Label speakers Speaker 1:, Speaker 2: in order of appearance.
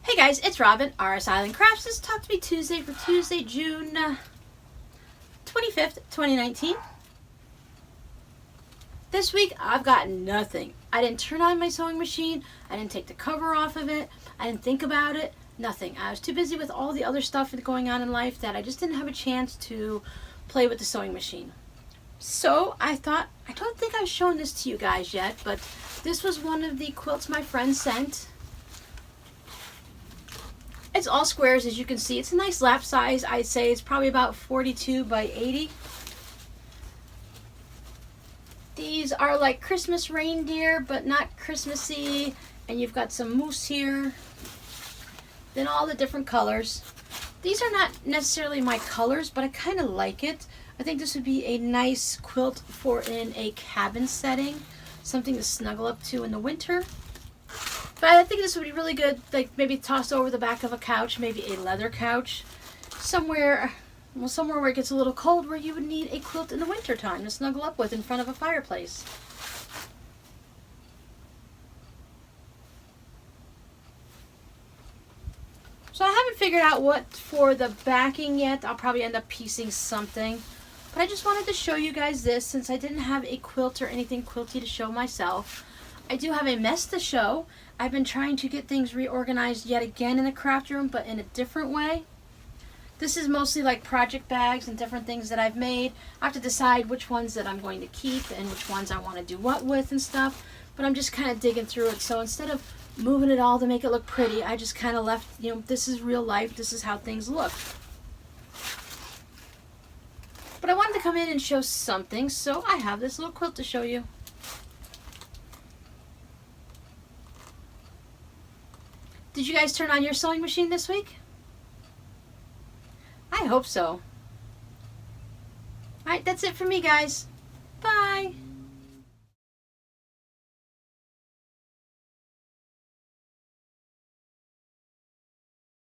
Speaker 1: Hey guys, it's Robin, RsIslandCrafts. This is Talk to Me Tuesday for Tuesday, June 25th, 2019. This week, I've got nothing. I didn't turn on my sewing machine. I didn't take the cover off of it. I didn't think about it. Nothing. I was too busy with all the other stuff going on in life that I just didn't have a chance to play with the sewing machine. So I thought, I don't think I've shown this to you guys yet, but this was one of the quilts my friend sent. It's all squares, as you can see. It's a nice lap size. I'd say it's probably about 42 by 80. These are like Christmas reindeer, but not Christmassy. And you've got some moose here. Then all the different colors. These are not necessarily my colors, but I kind of like it. I think this would be a nice quilt for in a cabin setting. Something to snuggle up to in the winter. But I think this would be really good, like maybe tossed over the back of a couch, maybe a leather couch, somewhere where it gets a little cold, where you would need a quilt in the winter time to snuggle up with in front of a fireplace. So I haven't figured out what for the backing yet. I'll probably end up piecing something. But I just wanted to show you guys this since I didn't have a quilt or anything quilty to show myself. I do have a mess to show. I've been trying to get things reorganized yet again in the craft room, but in a different way. This is mostly like project bags and different things that I've made. I have to decide which ones that I'm going to keep and which ones I want to do what with and stuff. But I'm just kind of digging through it. So instead of moving it all to make it look pretty, I just kind of left, this is real life. This is how things look. But I wanted to come in and show something, so I have this little quilt to show you. Did you guys turn on your sewing machine this week? I hope so. Alright, that's it for me, guys.